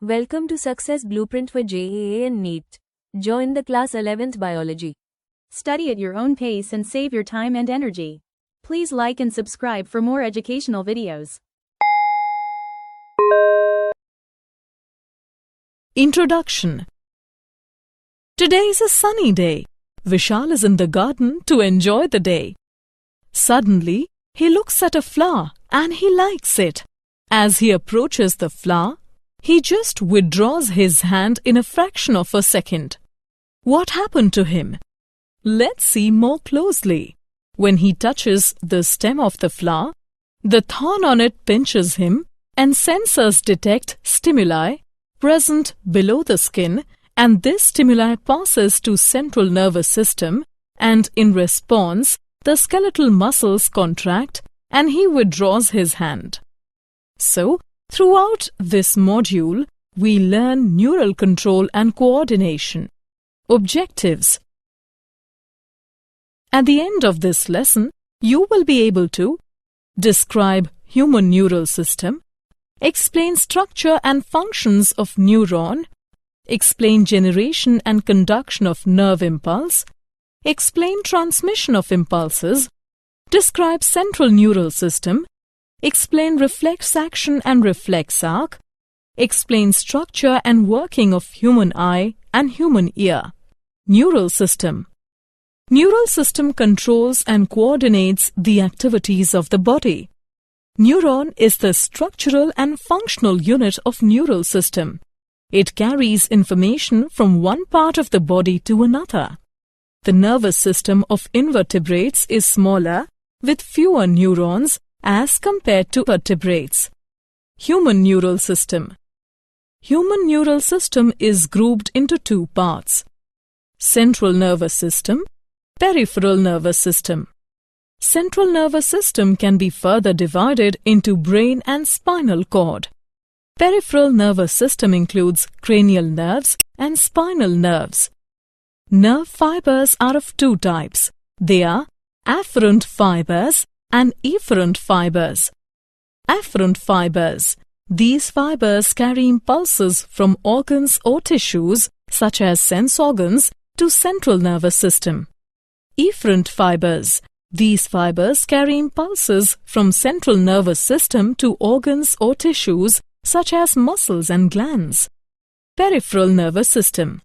Welcome to Success Blueprint for JEE and NEET. Join the class 11th Biology. Study at your own pace and save your time and energy. Please like and subscribe for more educational videos. Introduction. Today is a sunny day. Vishal is in the garden to enjoy the day. Suddenly, he looks at a flower and he likes it. As he approaches the flower, he just withdraws his hand in a fraction of a second. What happened to him? Let's see more closely. When he touches the stem of the flower, the thorn on it pinches him and sensors detect stimuli present below the skin, and this stimuli passes to central nervous system, and in response, the skeletal muscles contract and he withdraws his hand. So, throughout this module, we learn neural control and coordination. Objectives. At the end of this lesson, you will be able to describe human neural system, explain structure and functions of neuron, explain generation and conduction of nerve impulse, explain transmission of impulses, describe central neural system, explain reflex action and reflex arc, explain structure and working of human eye and human ear. Neural system. Neural system controls and coordinates the activities of the body. Neuron is the structural and functional unit of neural system. It carries information from one part of the body to another. The nervous system of invertebrates is smaller, with fewer neurons as compared to vertebrates. Human neural system. Human neural system is grouped into two parts: central nervous system, peripheral nervous system. Central nervous system can be further divided into brain and spinal cord. Peripheral nervous system includes cranial nerves and spinal nerves. Nerve fibers are of two types. They are afferent fibers and efferent fibers. Afferent fibers. These fibers carry impulses from organs or tissues, such as sense organs, to central nervous system. Efferent fibers. These fibers carry impulses from central nervous system to organs or tissues, such as muscles and glands. Peripheral nervous system.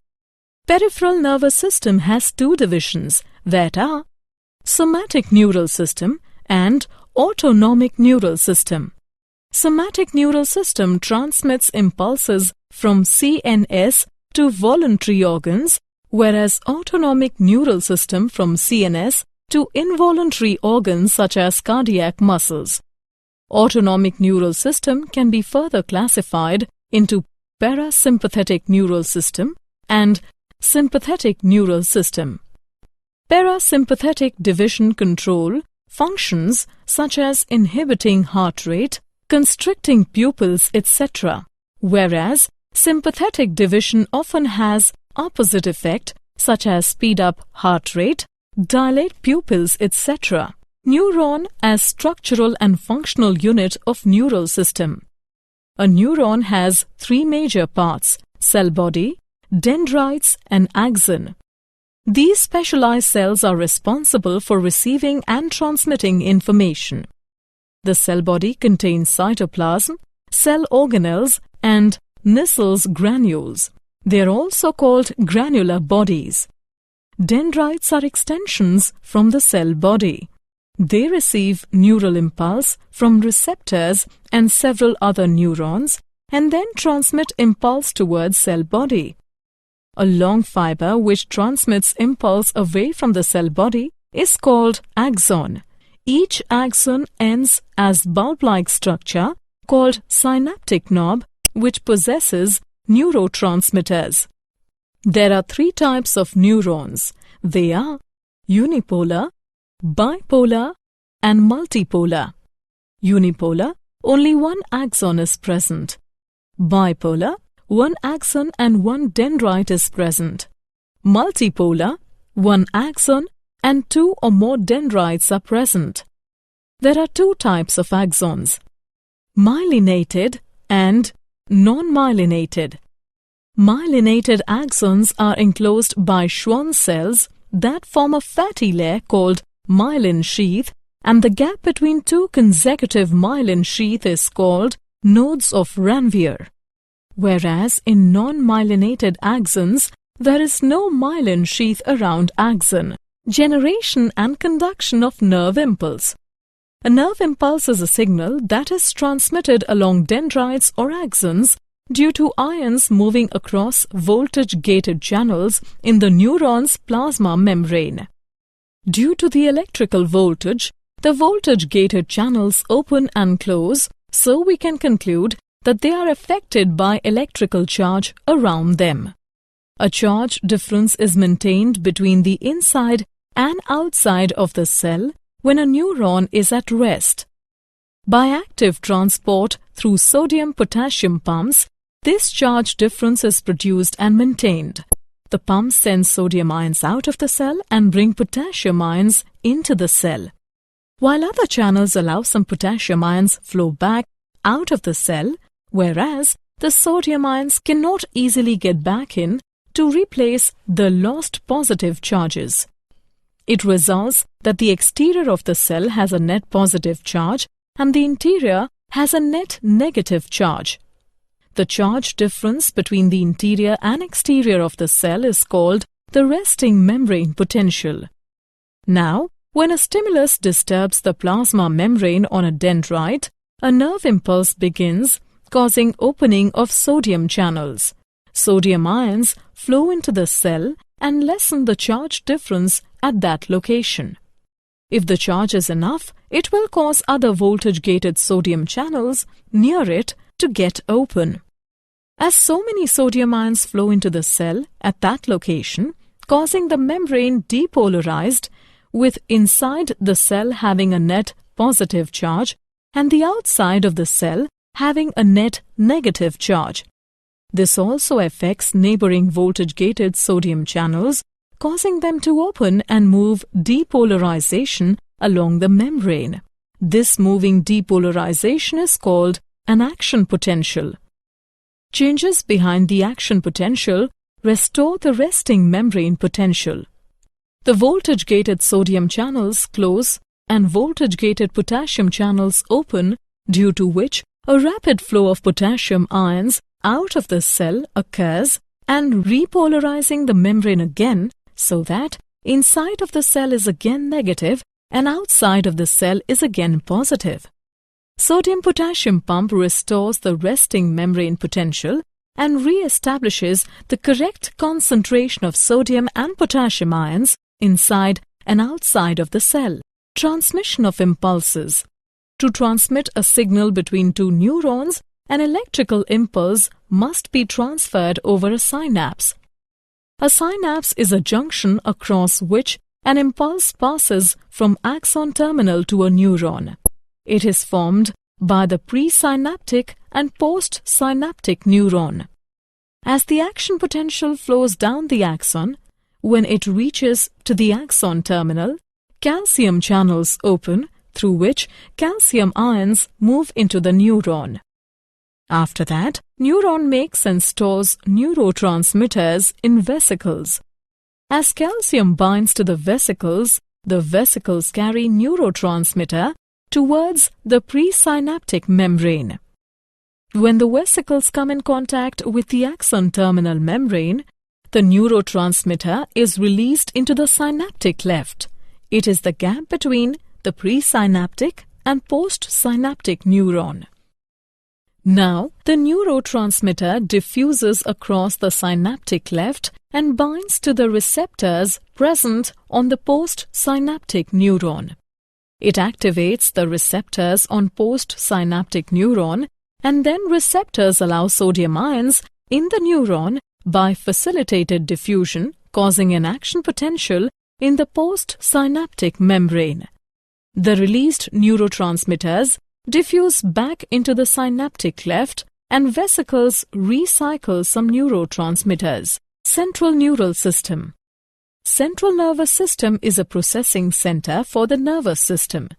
Peripheral nervous system has two divisions, that are somatic neural system and autonomic neural system. Somatic neural system transmits impulses from CNS to voluntary organs, whereas autonomic neural system from CNS to involuntary organs such as cardiac muscles. Autonomic neural system can be further classified into parasympathetic neural system and sympathetic neural system. Parasympathetic division control functions such as inhibiting heart rate, constricting pupils, etc., whereas sympathetic division often has opposite effect such as speed up heart rate, dilate pupils, etc. Neuron as structural and functional unit of neural system. A neuron has three major parts: cell body, dendrites and axon. These specialized cells are responsible for receiving and transmitting information. The cell body contains cytoplasm, cell organelles and Nissel's granules. They are also called granular bodies. Dendrites are extensions from the cell body. They receive neural impulse from receptors and several other neurons and then transmit impulse towards cell body. A long fiber which transmits impulse away from the cell body is called axon. Each axon ends as bulb-like structure called synaptic knob, which possesses neurotransmitters. There are three types of neurons. They are unipolar, bipolar and multipolar. Unipolar, only one axon is present. Bipolar, one axon and one dendrite is present. Multipolar, one axon and two or more dendrites are present. There are two types of axons: myelinated and non-myelinated. Myelinated axons are enclosed by Schwann cells that form a fatty layer called myelin sheath, and the gap between two consecutive myelin sheaths is called nodes of Ranvier. Whereas in non-myelinated axons, there is no myelin sheath around axon, generation and conduction of nerve impulse. A nerve impulse is a signal that is transmitted along dendrites or axons due to ions moving across voltage-gated channels in the neuron's plasma membrane. Due to the electrical voltage, the voltage-gated channels open and close, so we can conclude that they are affected by electrical charge around them. A charge difference is maintained between the inside and outside of the cell when a neuron is at rest. By active transport through sodium-potassium pumps, this charge difference is produced and maintained. The pumps send sodium ions out of the cell and bring potassium ions into the cell, while other channels allow some potassium ions flow back out of the cell, whereas the sodium ions cannot easily get back in to replace the lost positive charges. It results that the exterior of the cell has a net positive charge and the interior has a net negative charge. The charge difference between the interior and exterior of the cell is called the resting membrane potential. Now, when a stimulus disturbs the plasma membrane on a dendrite, a nerve impulse begins, causing opening of sodium channels. Sodium ions flow into the cell and lessen the charge difference at that location. If the charge is enough, it will cause other voltage-gated sodium channels near it to get open. As so many sodium ions flow into the cell at that location, causing the membrane depolarized, with inside the cell having a net positive charge and the outside of the cell having a net negative charge. This also affects neighboring voltage-gated sodium channels, causing them to open and move depolarization along the membrane. This moving depolarization is called an action potential. Changes behind the action potential restore the resting membrane potential. The voltage-gated sodium channels close and voltage-gated potassium channels open, due to which a rapid flow of potassium ions out of the cell occurs and repolarizing the membrane again, so that inside of the cell is again negative and outside of the cell is again positive. Sodium-potassium pump restores the resting membrane potential and re-establishes the correct concentration of sodium and potassium ions inside and outside of the cell. Transmission of impulses. To transmit a signal between two neurons, an electrical impulse must be transferred over a synapse. A synapse is a junction across which an impulse passes from axon terminal to a neuron. It is formed by the presynaptic and postsynaptic neuron. As the action potential flows down the axon, when it reaches to the axon terminal, calcium channels open, through which calcium ions move into the neuron. After that, neuron makes and stores neurotransmitters in vesicles. As calcium binds to the vesicles carry neurotransmitter towards the presynaptic membrane. When the vesicles come in contact with the axon terminal membrane, the neurotransmitter is released into the synaptic cleft. It is the gap between the presynaptic and postsynaptic neuron. Now, the neurotransmitter diffuses across the synaptic cleft and binds to the receptors present on the postsynaptic neuron. It activates the receptors on postsynaptic neuron, and then receptors allow sodium ions in the neuron by facilitated diffusion, causing an action potential in the postsynaptic membrane. The released neurotransmitters diffuse back into the synaptic cleft and vesicles recycle some neurotransmitters. Central neural system. Central nervous system is a processing center for the nervous system.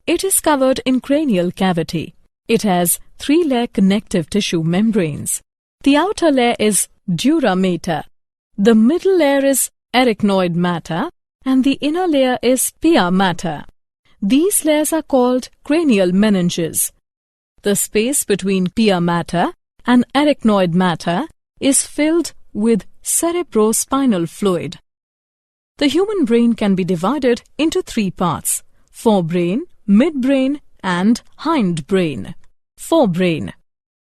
It is covered in cranial cavity. It has 3-layer connective tissue membranes. The outer layer is dura mater, the middle layer is arachnoid matter, and the inner layer is pia mater. These layers are called cranial meninges. The space between pia mater and arachnoid matter is filled with cerebrospinal fluid. The human brain can be divided into 3 parts: forebrain, midbrain, and hindbrain. Forebrain.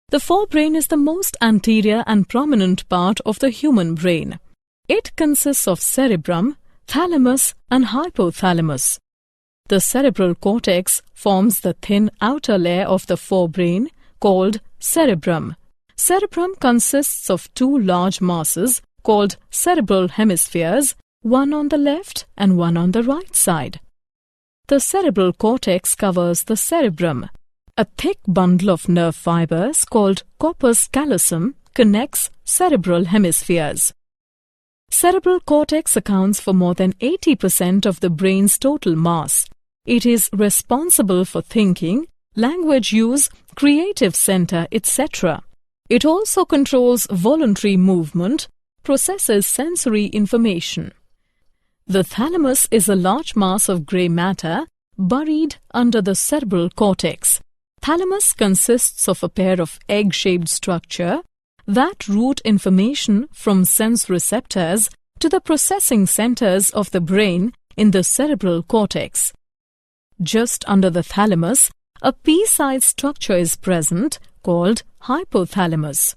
The forebrain is the most anterior and prominent part of the human brain. It consists of cerebrum, thalamus, and hypothalamus. The cerebral cortex forms the thin outer layer of the forebrain called cerebrum. Cerebrum consists of 2 large masses called cerebral hemispheres, one on the left and one on the right side. The cerebral cortex covers the cerebrum. A thick bundle of nerve fibers called corpus callosum connects cerebral hemispheres. Cerebral cortex accounts for more than 80% of the brain's total mass. It is responsible for thinking, language use, creative center, etc. It also controls voluntary movement, processes sensory information. The thalamus is a large mass of grey matter buried under the cerebral cortex. Thalamus consists of a pair of egg-shaped structure that route information from sense receptors to the processing centers of the brain in the cerebral cortex. Just under the thalamus, a pea-sized structure is present called hypothalamus.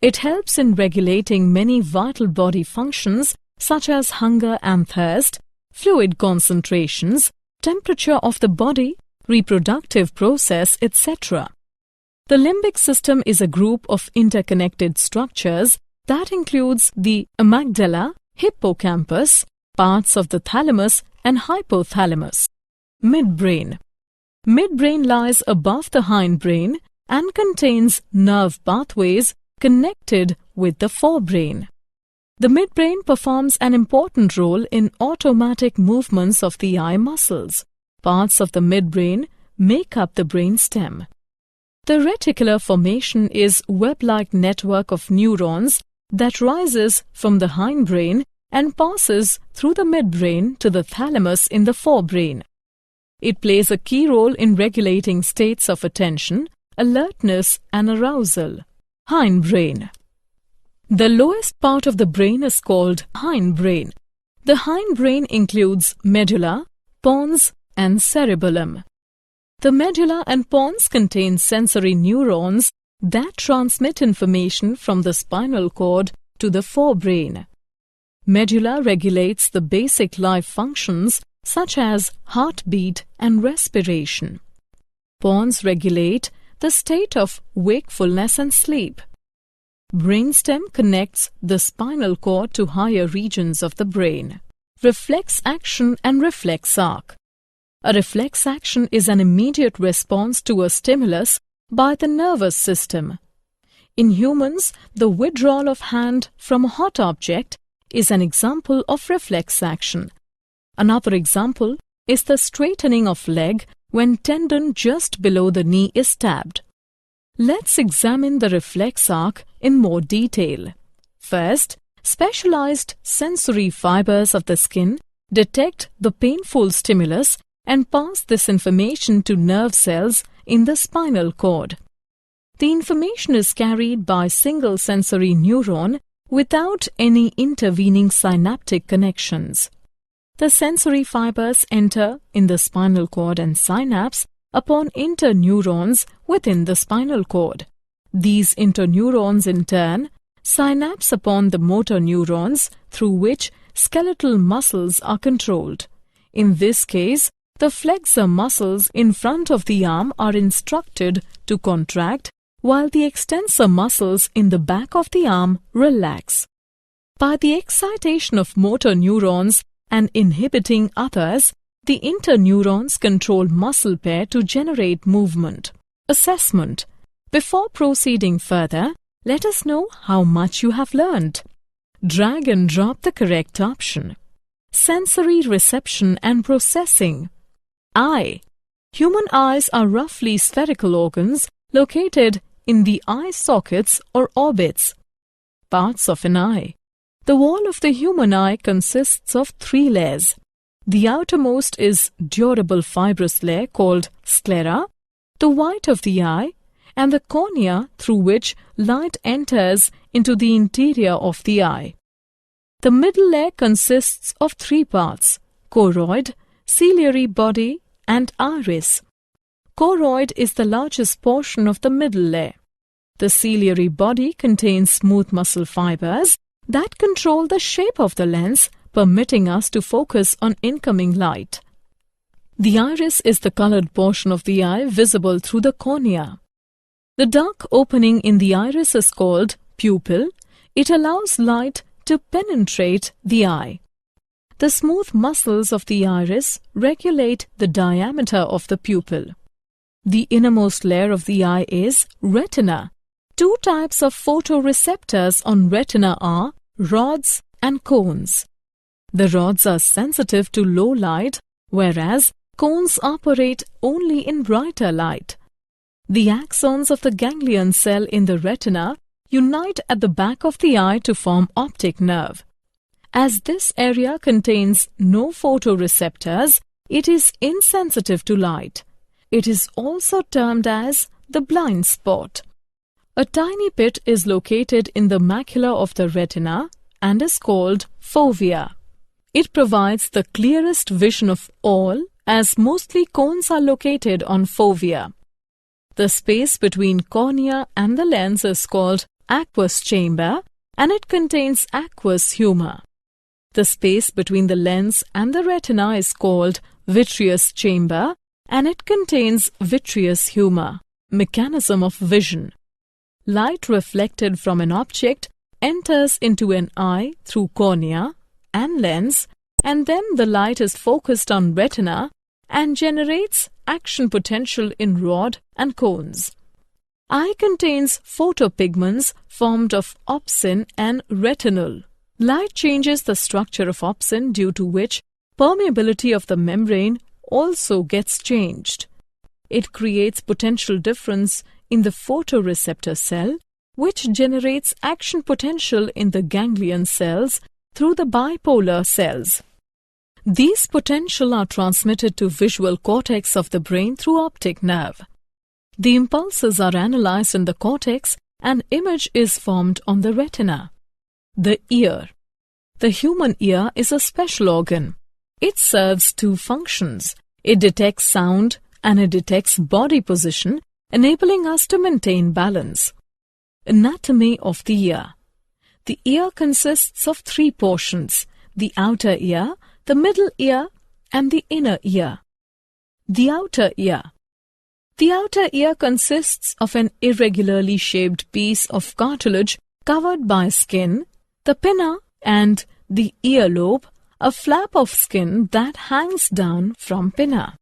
It helps in regulating many vital body functions such as hunger and thirst, fluid concentrations, temperature of the body, reproductive process, etc. The limbic system is a group of interconnected structures that includes the amygdala, hippocampus, parts of the thalamus and hypothalamus. Midbrain. Midbrain lies above the hindbrain and contains nerve pathways connected with the forebrain. The midbrain performs an important role in automatic movements of the eye muscles. Parts of the midbrain make up the brain stem. The reticular formation is a web-like network of neurons that rises from the hindbrain and passes through the midbrain to the thalamus in the forebrain. It plays a key role in regulating states of attention, alertness, and arousal. Hindbrain. The lowest part of the brain is called hindbrain. The hindbrain includes medulla, pons, and cerebellum. The medulla and pons contain sensory neurons that transmit information from the spinal cord to the forebrain. Medulla regulates the basic life functions such as heartbeat and respiration. Pons regulate the state of wakefulness and sleep. Brainstem connects the spinal cord to higher regions of the brain. Reflex action and reflex arc. A reflex action is an immediate response to a stimulus by the nervous system. In humans, the withdrawal of hand from a hot object is an example of reflex action. Another example is the straightening of leg when tendon just below the knee is stabbed. Let's examine the reflex arc in more detail. First, specialized sensory fibers of the skin detect the painful stimulus and pass this information to nerve cells in the spinal cord. The information is carried by single sensory neuron without any intervening synaptic connections. The sensory fibers enter in the spinal cord and synapse upon interneurons within the spinal cord. These interneurons in turn synapse upon the motor neurons through which skeletal muscles are controlled. In this case, the flexor muscles in front of the arm are instructed to contract while the extensor muscles in the back of the arm relax. By the excitation of motor neurons and inhibiting others, the interneurons control muscle pair to generate movement. Assessment. Before proceeding further, let us know how much you have learned. Drag and drop the correct option. Sensory reception and processing. Eye. Human eyes are roughly spherical organs located in the eye sockets or orbits. Parts of an eye. The wall of the human eye consists of 3 layers. The outermost is durable fibrous layer called sclera, the white of the eye, and the cornea through which light enters into the interior of the eye. The middle layer consists of 3 parts: choroid, ciliary body, and iris. Choroid is the largest portion of the middle layer. The ciliary body contains smooth muscle fibers that control the shape of the lens, permitting us to focus on incoming light. The iris is the colored portion of the eye visible through the cornea. The dark opening in the iris is called pupil. It allows light to penetrate the eye. The smooth muscles of the iris regulate the diameter of the pupil. The innermost layer of the eye is retina. 2 types of photoreceptors on retina are rods and cones. The rods are sensitive to low light, whereas cones operate only in brighter light. The axons of the ganglion cell in the retina unite at the back of the eye to form optic nerve. As this area contains no photoreceptors, it is insensitive to light. It is also termed as the blind spot. A tiny pit is located in the macula of the retina and is called fovea. It provides the clearest vision of all, as mostly cones are located on fovea. The space between cornea and the lens is called aqueous chamber, and it contains aqueous humor. The space between the lens and the retina is called vitreous chamber, and it contains vitreous humor. Mechanism of vision. Light reflected from an object enters into an eye through cornea and lens, and then the light is focused on retina and generates action potential in rod and cones. Eye contains photopigments formed of opsin and retinol. Light changes the structure of opsin, due to which permeability of the membrane also gets changed. It creates potential difference in the photoreceptor cell, which generates action potential in the ganglion cells through the bipolar cells. These potential are transmitted to visual cortex of the brain through optic nerve. The impulses are analyzed in the cortex and image is formed on the retina. The ear. The human ear is a special organ. It serves 2 functions. It detects sound and it detects body position, enabling us to maintain balance. Anatomy of the ear. The ear consists of 3 portions: the outer ear, the middle ear, and the inner ear. The outer ear. The outer ear consists of an irregularly shaped piece of cartilage covered by skin, the pinna, and the earlobe, a flap of skin that hangs down from pinna.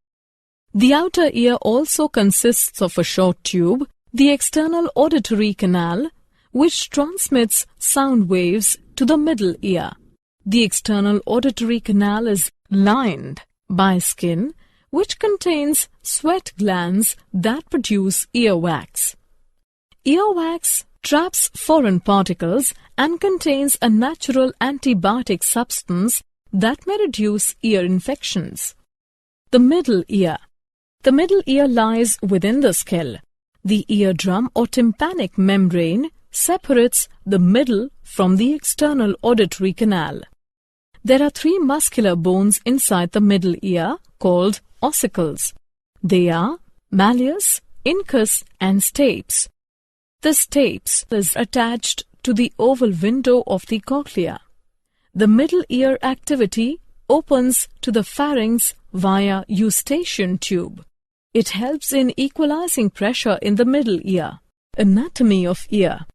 The outer ear also consists of a short tube, the external auditory canal, which transmits sound waves to the middle ear. The external auditory canal is lined by skin, which contains sweat glands that produce earwax. Earwax traps foreign particles and contains a natural antibiotic substance that may reduce ear infections. The middle ear. The middle ear lies within the skull. The eardrum or tympanic membrane separates the middle from the external auditory canal. There are 3 muscular bones inside the middle ear called ossicles. They are malleus, incus, and stapes. The stapes is attached to the oval window of the cochlea. The middle ear activity opens to the pharynx via eustachian tube. It helps in equalizing pressure in the middle ear. Anatomy of ear.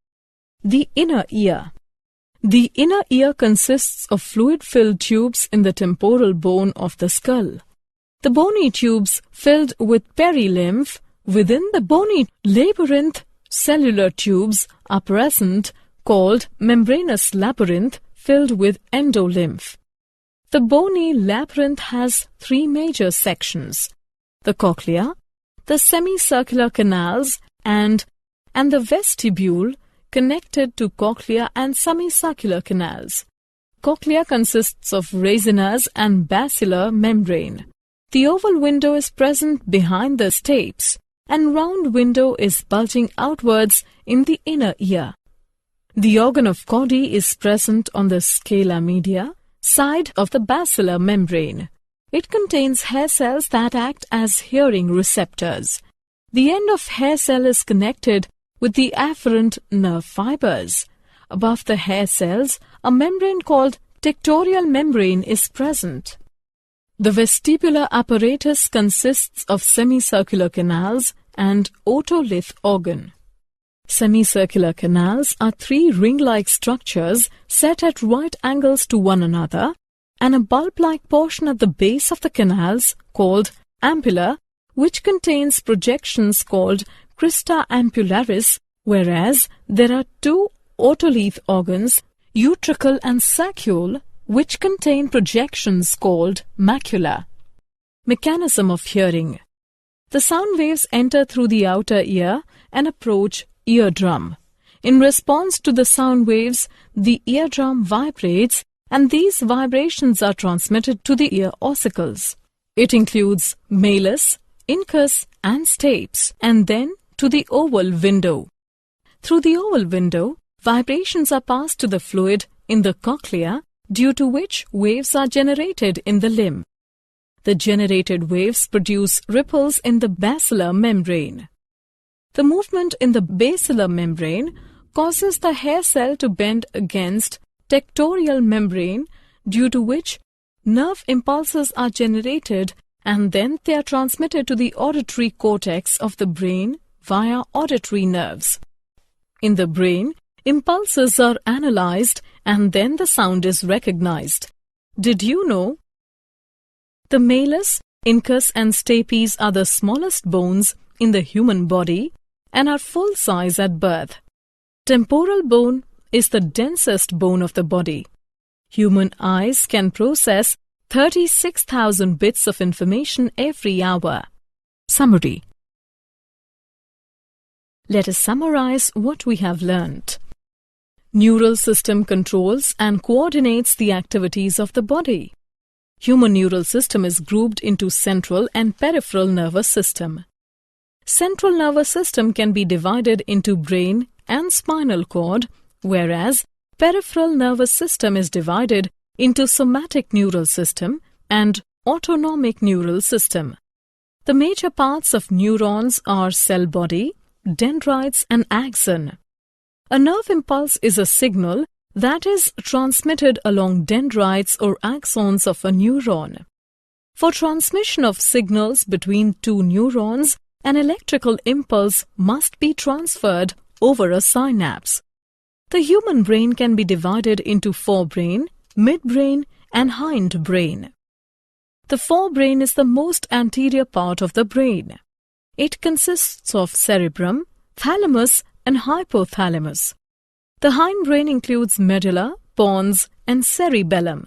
The inner ear. The inner ear consists of fluid-filled tubes in the temporal bone of the skull. The bony tubes filled with perilymph within the bony labyrinth cellular tubes are present, called membranous labyrinth, filled with endolymph. The bony labyrinth has 3 major sections: the cochlea, the semicircular canals, and the vestibule connected to cochlea and semicircular canals. Cochlea consists of racines and basilar membrane. The oval window is present behind the stapes, and round window is bulging outwards in the inner ear. The organ of Cody is present on the scala media side of the basilar membrane. It contains hair cells that act as hearing receptors. The end of hair cell is connected with the afferent nerve fibers. Above the hair cells, a membrane called tectorial membrane is present. The vestibular apparatus consists of semicircular canals and otolith organ. Semicircular canals are three ring-like structures set at right angles to one another, and a bulb-like portion at the base of the canals called ampulla, which contains projections called crista ampullaris, whereas there are two otolith organs, utricle and saccule, which contain projections called macula. Mechanism of hearing. The sound waves enter through the outer ear and approach eardrum. In response to the sound waves, the eardrum vibrates, and these vibrations are transmitted to the ear ossicles. It includes malleus, incus, and stapes, and then to the oval window. Through the oval window, vibrations are passed to the fluid in the cochlea, due to which waves are generated in the limb. The generated waves produce ripples in the basilar membrane. The movement in the basilar membrane causes the hair cell to bend against tectorial membrane, due to which nerve impulses are generated, and then they are transmitted to the auditory cortex of the brain via auditory nerves. In the brain, impulses are analyzed and then the sound is recognized. Did you know? The malleus, incus and stapes are the smallest bones in the human body and are full size at birth. Temporal bone is the densest bone of the body. Human eyes can process 36,000 bits of information every hour. Summary. Let us summarize what we have learnt. Neural system controls and coordinates the activities of the body. Human neural system is grouped into central and peripheral nervous system. Central nervous system can be divided into brain and spinal cord, whereas peripheral nervous system is divided into somatic neural system and autonomic neural system. The major parts of neurons are cell body, dendrites and axon. A nerve impulse is a signal that is transmitted along dendrites or axons of a neuron. For transmission of signals between two neurons, an electrical impulse must be transferred over a synapse. The human brain can be divided into forebrain, midbrain and hindbrain. The forebrain is the most anterior part of the brain. It consists of cerebrum, thalamus and hypothalamus. The hindbrain includes medulla, pons and cerebellum.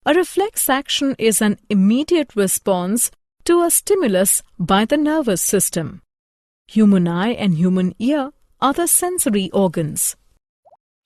A reflex action is an immediate response to a stimulus by the nervous system. Human eye and human ear are the sensory organs.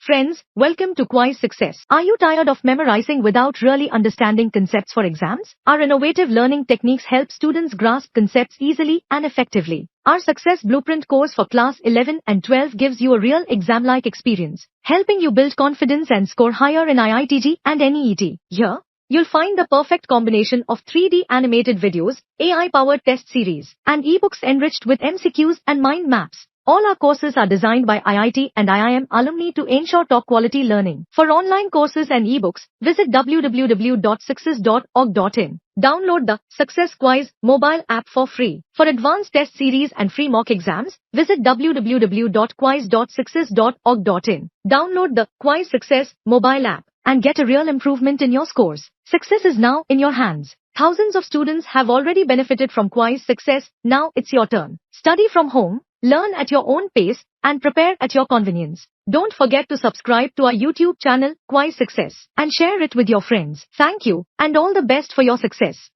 Friends, welcome to Kwiiz Success. Are you tired of memorizing without really understanding concepts for exams? Our innovative learning techniques help students grasp concepts easily and effectively. Our Success Blueprint course for class 11 and 12 gives you a real exam-like experience, helping you build confidence and score higher in IITG and NEET. Here, you'll find the perfect combination of 3D animated videos, AI-powered test series, and ebooks enriched with MCQs and mind maps. All our courses are designed by IIT and IIM alumni to ensure top-quality learning. For online courses and ebooks, visit www.success.org.in. Download the Success Kwiiz mobile app for free. For advanced test series and free mock exams, visit www.kwiiz.success.org.in. Download the Kwiiz Success mobile app and get a real improvement in your scores. Success is now in your hands. Thousands of students have already benefited from Kwiiz Success. Now it's your turn. Study from home, learn at your own pace, and prepare at your convenience. Don't forget to subscribe to our YouTube channel, Kwiiz Success, and share it with your friends. Thank you, and all the best for your success.